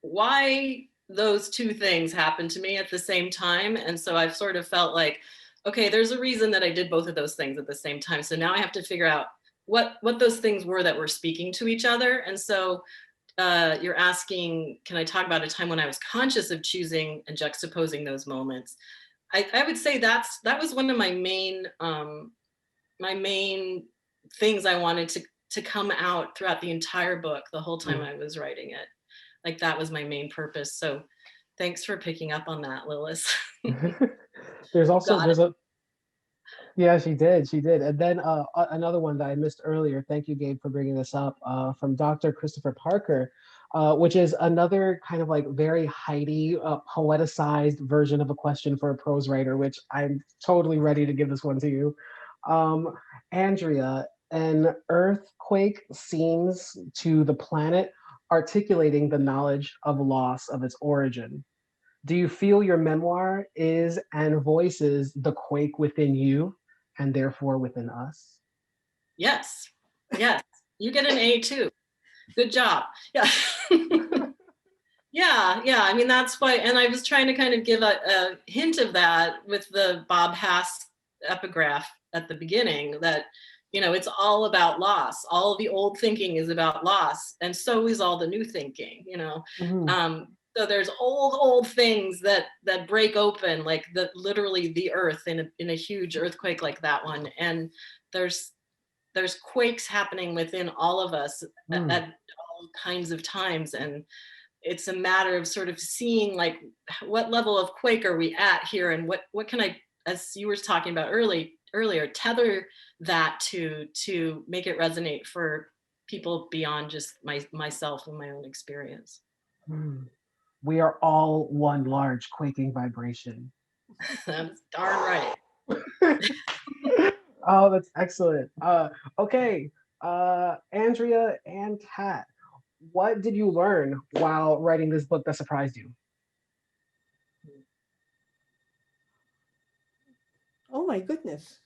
why those two things happened to me at the same time. And so I've sort of felt like, okay, there's a reason that I did both of those things at the same time. So now I have to figure out what those things were that were speaking to each other. And so you're asking, can I talk about a time when I was conscious of choosing and juxtaposing those moments? I would say that was one of my main things I wanted to come out throughout the entire book, the whole time I was writing it. Like that was my main purpose. So thanks for picking up on that, Lilith. There's You also got it. there's a Yeah, she did. And then another one that I missed earlier. Thank you, Gabe, for bringing this up. From Dr. Christopher Parker, which is another kind of like very Heidi, poeticized version of a question for a prose writer, which I'm totally ready to give this one to you. Um, Andrea, an earthquake seems to the planet articulating the knowledge of loss of its origin. Do you feel your memoir is and voices the quake within you and therefore within us? Yes. Yes. You get an A too. Good job. Yeah. Yeah. I mean, that's why, and I was trying to kind of give a hint of that with the Bob Hass epigraph at the beginning, that, it's all about loss. All of the old thinking is about loss. And so is all the new thinking, Mhm. So there's old things that break open, like literally the earth in a huge earthquake like that one. And there's quakes happening within all of us Mm. at all kinds of times. And it's a matter of sort of seeing like what level of quake are we at here, and what can I, as you were talking about earlier, tether that to make it resonate for people beyond just myself and my own experience. Mm. We are all one large quaking vibration. That's darn right. Oh, that's excellent. Okay, Andrea and Kat, what did you learn while writing this book that surprised you? Oh my goodness.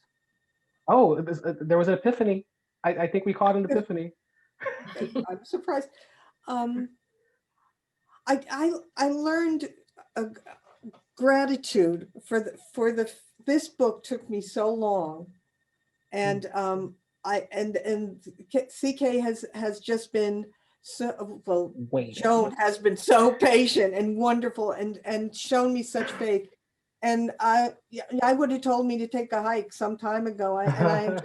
Oh, there was an epiphany. I think we caught an epiphany. I'm surprised. Um, I learned uh, gratitude for the this book took me so long, and CK has just been so well. Wait. Joan has been so patient and wonderful, and shown me such faith. And yeah, I would have told me to take a hike some time ago. I've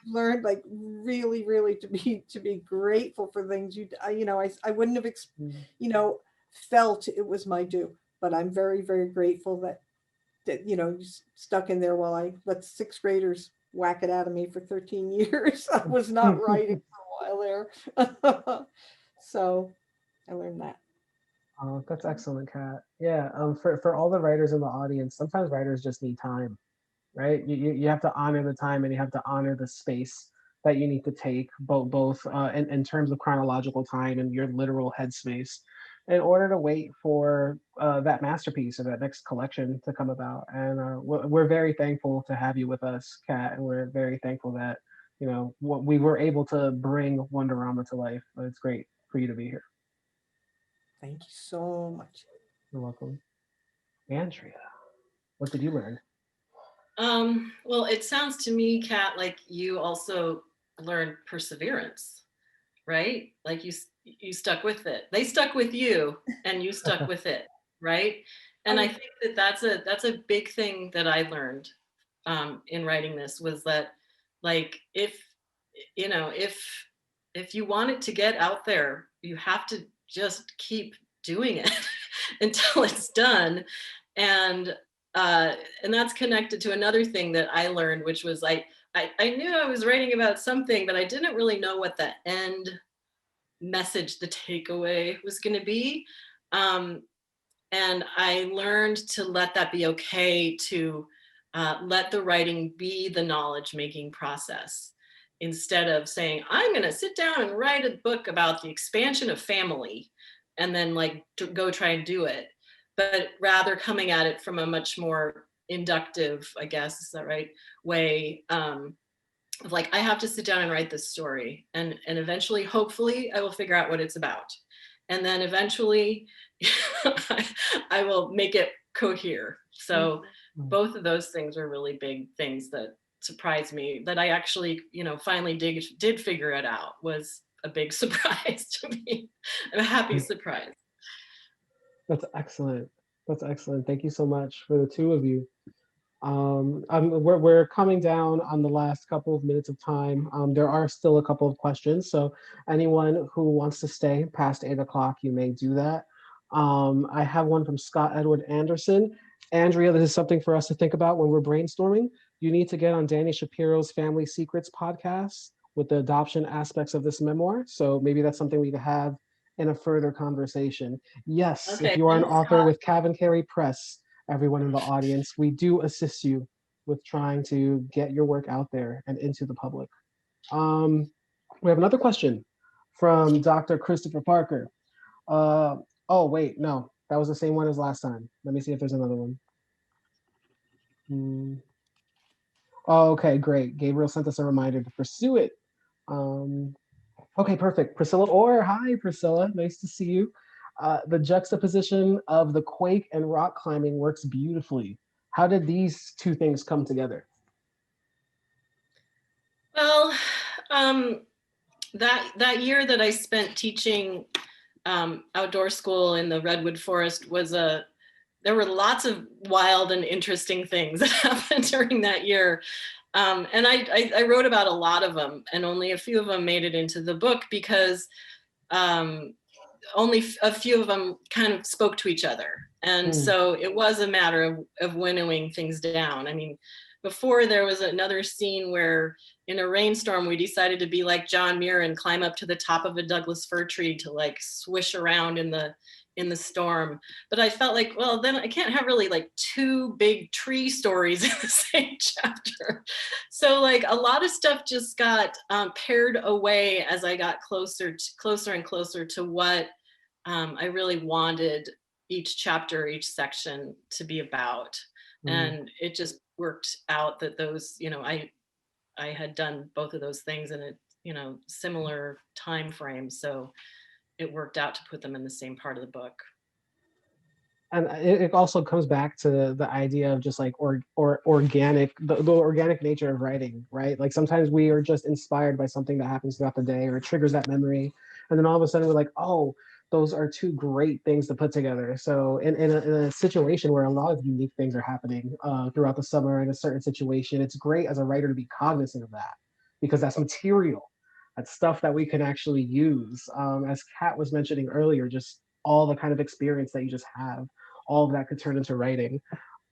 learned, like, really, really to be grateful for things I wouldn't have you know felt it was my due, but I'm very, very grateful that stuck in there while I let sixth graders whack it out of me for 13 years. I was not writing for a while there. So I learned that. Oh, that's excellent, Kat. Yeah, for all the writers in the audience, sometimes writers just need time, right? You have to honor the time and you have to honor the space that you need to take, both in terms of chronological time and your literal headspace, in order to wait for that masterpiece or that next collection to come about. And we're very thankful to have you with us, Kat, and we're very thankful that what we were able to bring Wonderama to life. It's great for you to be here. Thank you so much. You're welcome. Andrea, what did you learn? Well, it sounds to me, Kat, like you also learned perseverance, right? Like you stuck with it. They stuck with you, and you stuck with it, right? And I think that's a big thing that I learned in writing this, was that, like, if if you want it to get out there, you have to just keep doing it until it's done. And and that's connected to another thing that I learned, which was I knew I was writing about something, but I didn't really know what the end message, the takeaway was going to be. And I learned to let that be okay, to let the writing be the knowledge making process, instead of saying, I'm going to sit down and write a book about the expansion of family and then like to go try and do it, but rather coming at it from a much more inductive, I guess, is that right, way, of like, I have to sit down and write this story, and eventually, hopefully, I will figure out what it's about. And then eventually I will make it cohere. So both of those things are really big things that surprised me, that I actually, finally did figure it out, was a big surprise to me. A happy surprise. That's excellent. That's excellent. Thank you so much for the two of you. We're coming down on the last couple of minutes of time. There are still a couple of questions, so anyone who wants to stay past 8 o'clock, you may do that. I have one from Scott Edward Anderson. Andrea, this is something for us to think about when we're brainstorming. You need to get on Danny Shapiro's Family Secrets podcast with the adoption aspects of this memoir. So maybe that's something we could have in a further conversation. Yes, if Okay, you are an thanks, author Scott. with CavanKerry Press, everyone in the audience, we do assist you with trying to get your work out there and into the public. Um, we have another question from Dr. Christopher Parker. Uh, oh, wait, no, that was the same one as last time. Let me see if there's another one. Hmm. Oh, okay, great. Gabriel sent us a reminder to pursue it. Um, okay, perfect. Priscilla Orr, hi, Priscilla. Nice to see you. The juxtaposition of the quake and rock climbing works beautifully. How did these two things come together? Well, that year that I spent teaching outdoor school in the redwood forest there were lots of wild and interesting things that happened during that year. And I wrote about a lot of them, and only a few of them made it into the book, because only a few of them kind of spoke to each other. And so it was a matter of winnowing things down. I mean, before, there was another scene where in a rainstorm, we decided to be like John Muir and climb up to the top of a Douglas fir tree to like swish around in the storm. But I felt like, well, then I can't have really like two big tree stories in the same chapter. So like a lot of stuff just got pared away as I got closer and closer to what I really wanted each chapter, each section to be about. And it just worked out that those, I had done both of those things, and similar time frames. So it worked out to put them in the same part of the book. And it also comes back to the idea of just like organic, the organic nature of writing, right? Like sometimes we are just inspired by something that happens throughout the day, or it triggers that memory, and then all of a sudden we're like, oh, those are two great things to put together. So in a situation where a lot of unique things are happening throughout the summer in a certain situation, it's great as a writer to be cognizant of that, because that's material, that's stuff that we can actually use. As Kat was mentioning earlier, just all the kind of experience that you just have, all of that could turn into writing.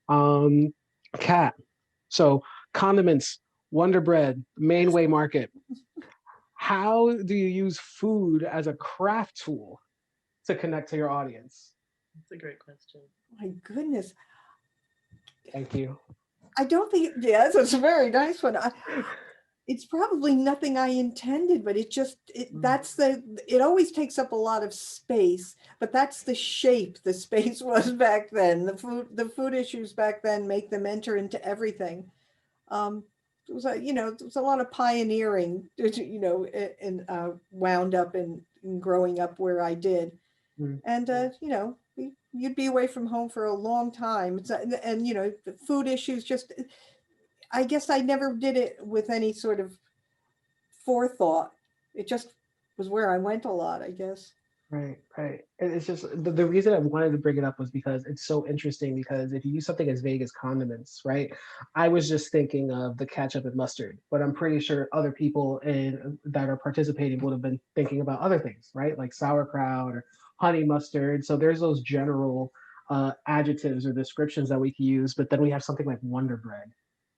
Um, Kat, so condiments, Wonder Bread, Mainway Market. How do you use food as a craft tool to connect to your audience? That's a great question. My goodness. Thank you. I don't think, yes, it's a very nice one. It's probably nothing I intended, but it always takes up a lot of space, but that's the shape the space was back then. The food issues back then make them enter into everything. It was a lot of pioneering, and wound up in growing up where I did. And, you'd be away from home for a long time. And the food issues just, I guess I never did it with any sort of forethought. It just was where I went a lot, I guess. Right, right. And it's just the reason I wanted to bring it up was because it's so interesting, because if you use something as vague as condiments, right? I was just thinking of the ketchup and mustard, but I'm pretty sure other people that are participating would have been thinking about other things, right? Like sauerkraut or honey mustard. So there's those general adjectives or descriptions that we can use, but then we have something like Wonder Bread,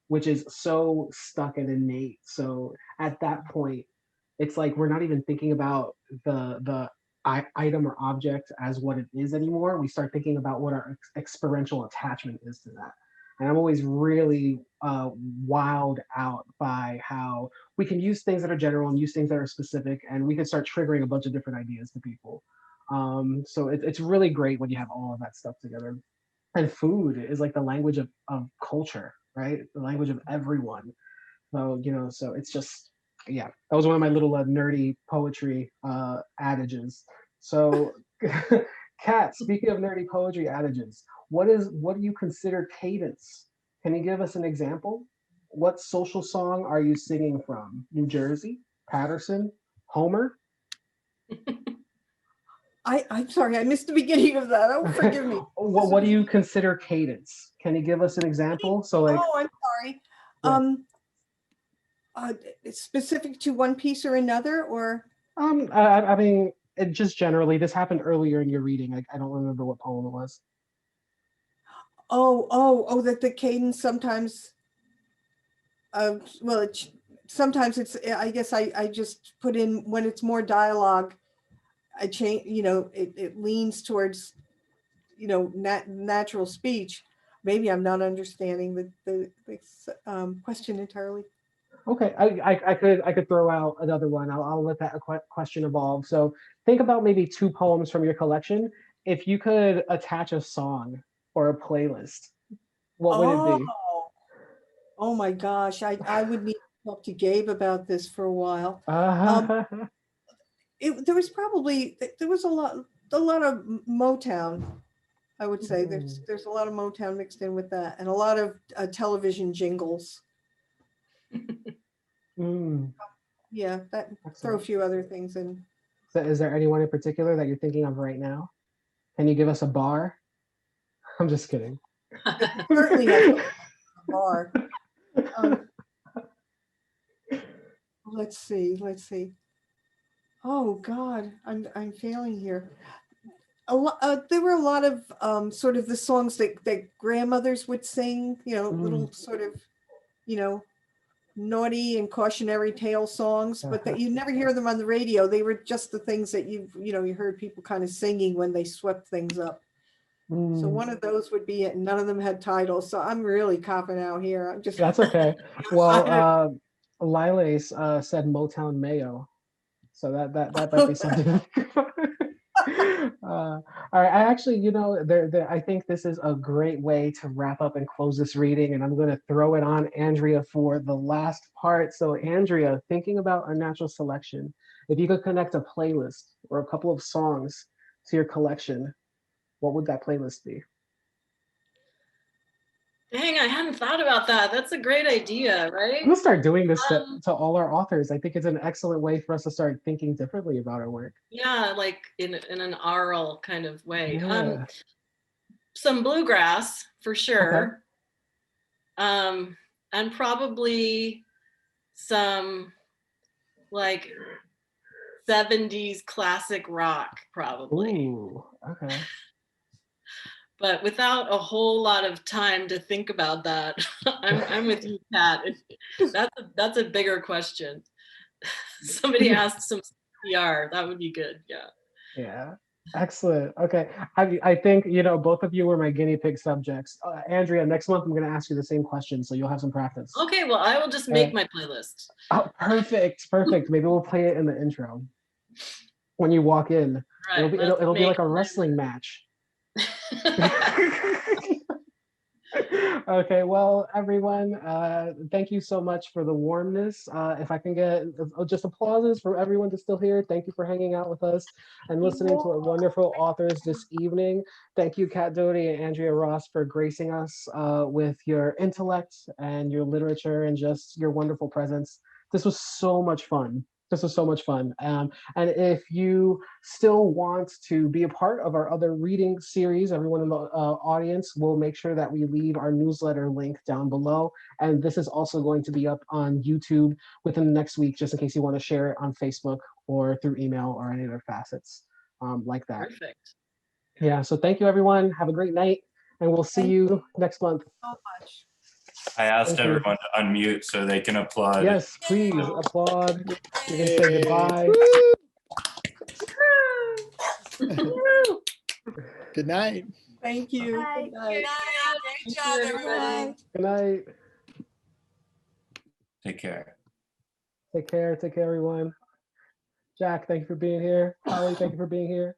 which is so stuck and innate. So at that point, it's like we're not even thinking about the item or object as what it is anymore. We start thinking about what our experiential attachment is to that. And I'm always really wowed out by how we can use things that are general and use things that are specific, and we can start triggering a bunch of different ideas to people. So it's really great when you have all of that stuff together. And food is like the language of culture, right? The language of everyone. So, so it's just, yeah, that was one of my little nerdy poetry adages. So, Kat, speaking of nerdy poetry adages, what do you consider cadence? Can you give us an example? What social song are you singing from? New Jersey, Patterson, Homer? I'm sorry, I missed the beginning of that. Oh, forgive me. What do you consider cadence? Can you give us an example? So like, oh, I'm sorry. Yeah. It's specific to one piece or another, or? I mean, just generally, this happened earlier in your reading. I don't remember what poem it was. That the cadence sometimes, well, sometimes it's, I guess I just put in, when it's more dialogue, I change, it leans towards, natural speech. Maybe I'm not understanding the question entirely. Okay, I could throw out another one. I'll let that question evolve. So think about maybe two poems from your collection. If you could attach a song or a playlist, what would it be? Oh my gosh, I would need to talk to Gabe about this for a while. There was a lot of Motown. I would say there's a lot of Motown mixed in with that, and a lot of television jingles. Yeah, throw a few other things in. So is there anyone in particular that you're thinking of right now? Can you give us a bar? I'm just kidding. Certainly has a bar. Let's see. Oh God, I'm failing here. There were a lot of sort of the songs that grandmothers would sing, little sort of, naughty and cautionary tale songs, but that you never hear them on the radio. They were just the things that you heard people kind of singing when they swept things up. So one of those would be it. None of them had titles. So I'm really copping out here. I'm just. That's okay. Well, Lilace said Motown Mayo. So that might be something. All right, I actually, I think this is a great way to wrap up and close this reading, and I'm going to throw it on Andrea for the last part. So, Andrea, thinking about Unnatural Selection, if you could connect a playlist or a couple of songs to your collection, what would that playlist be? Dang, I hadn't thought about that. That's a great idea, I'm right? gonna start doing this Um, to all our authors. I think it's an excellent way for us to start thinking differently about our work. yeah, like in an aural kind of way. Yeah. Some bluegrass for Okay. sure. And probably some like 70s classic rock, probably. Ooh. Okay. But without a whole lot of time to think about that, I'm with you, Pat. That's a bigger question. Somebody asked some CPR. That would be good. Yeah. Yeah. Excellent. Okay. I think, both of you were my guinea pig subjects. Andrea, next month I'm going to ask you the same question, so you'll have some practice. Okay, well, I will just Uh, make my playlist. oh, perfect. Perfect. Maybe we'll play it in the intro when you walk in. It'll Right. be Let's it'll be make like a wrestling match. Okay, well, everyone, thank you so much for the warmness. If I can get just applauses for everyone that's still here. Thank you for hanging out with us and listening to our wonderful authors this evening. Thank you, Cat Doty and Andrea Ross, for gracing us with your intellect and your literature and just your wonderful presence. This was so much fun. This was so much fun. And if you still want to be a part of our other reading series, everyone in the audience will make sure that we leave our newsletter link down below. And this is also going to be up on YouTube within the next week, just in case you want to share it on Facebook or through email or any other facets like that. Perfect. Yeah, so thank you, everyone. Have a great night, and we'll see Thank you next month. so much. I asked Thank you. everyone to unmute so they can applaud. Yes, please applaud. You can say goodbye. Good night. Thank you. Bye. Good night. Great Thank job, you, everyone. everybody. Good night. Take care. Take care. Take care, everyone. Jack, thank you for being here. Holly, thank you for being here.